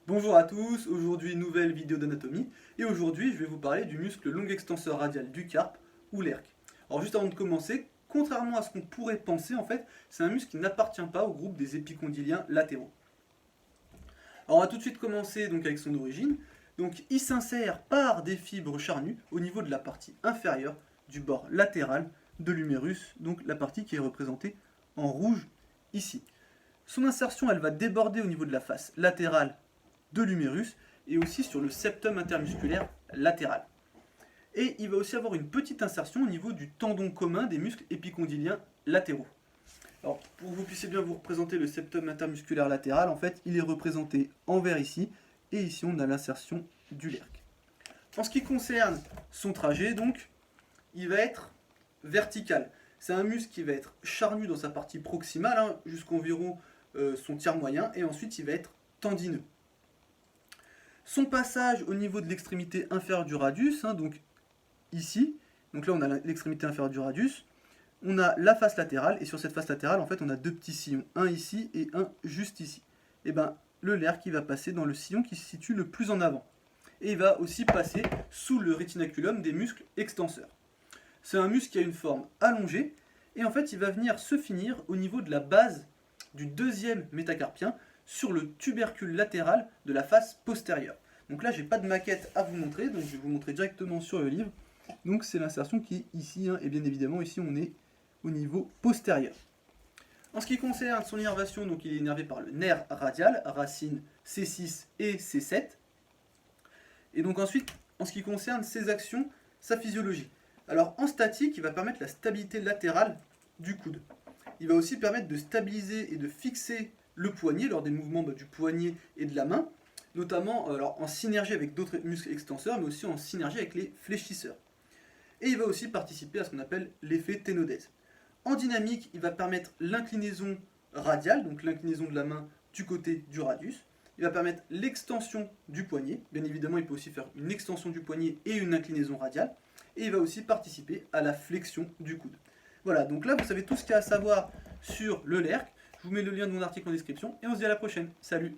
Bonjour à tous, aujourd'hui nouvelle vidéo d'anatomie, et aujourd'hui je vais vous parler du muscle long extenseur radial du carpe, ou l'ERC. Alors juste avant de commencer, contrairement à ce qu'on pourrait penser en fait, c'est un muscle qui n'appartient pas au groupe des épicondyliens latéraux. Alors on va tout de suite commencer donc avec son origine. Donc il s'insère par des fibres charnues au niveau de la partie inférieure du bord latéral de l'humérus, donc la partie qui est représentée en rouge ici. Son insertion elle va déborder au niveau de la face latérale de l'humérus et aussi sur le septum intermusculaire latéral. Et il va aussi avoir une petite insertion au niveau du tendon commun des muscles épicondyliens latéraux. Alors, pour que vous puissiez bien vous représenter le septum intermusculaire latéral, en fait, il est représenté en vert ici, et ici on a l'insertion du LERC. En ce qui concerne son trajet, donc, il va être vertical. C'est un muscle qui va être charnu dans sa partie proximale, jusqu'environ son tiers moyen, et ensuite il va être tendineux. Son passage au niveau de l'extrémité inférieure du radius, donc ici, donc là on a l'extrémité inférieure du radius, on a la face latérale, et sur cette face latérale, en fait, on a deux petits sillons, un ici et un juste ici. Et bien, le LERC qui va passer dans le sillon qui se situe le plus en avant. Et il va aussi passer sous le rétinaculum des muscles extenseurs. C'est un muscle qui a une forme allongée, et en fait, il va venir se finir au niveau de la base du deuxième métacarpien, sur le tubercule latéral de la face postérieure. Donc là, j'ai pas de maquette à vous montrer, donc je vais vous montrer directement sur le livre. Donc c'est l'insertion qui est ici, et bien évidemment ici on est au niveau postérieur. En ce qui concerne son innervation, donc il est innervé par le nerf radial, racine C6 et C7. Et donc ensuite, en ce qui concerne ses actions, sa physiologie. Alors en statique, il va permettre la stabilité latérale du coude. Il va aussi permettre de stabiliser et de fixer le poignet lors des mouvements du poignet et de la main, notamment en synergie avec d'autres muscles extenseurs, mais aussi en synergie avec les fléchisseurs. Et il va aussi participer à ce qu'on appelle l'effet ténodèse. En dynamique, il va permettre l'inclinaison radiale, donc l'inclinaison de la main du côté du radius. Il va permettre l'extension du poignet. Bien évidemment, il peut aussi faire une extension du poignet et une inclinaison radiale. Et il va aussi participer à la flexion du coude. Voilà, donc là, vous savez tout ce qu'il y a à savoir sur le LERC. Je vous mets le lien de mon article en description et on se dit à la prochaine. Salut!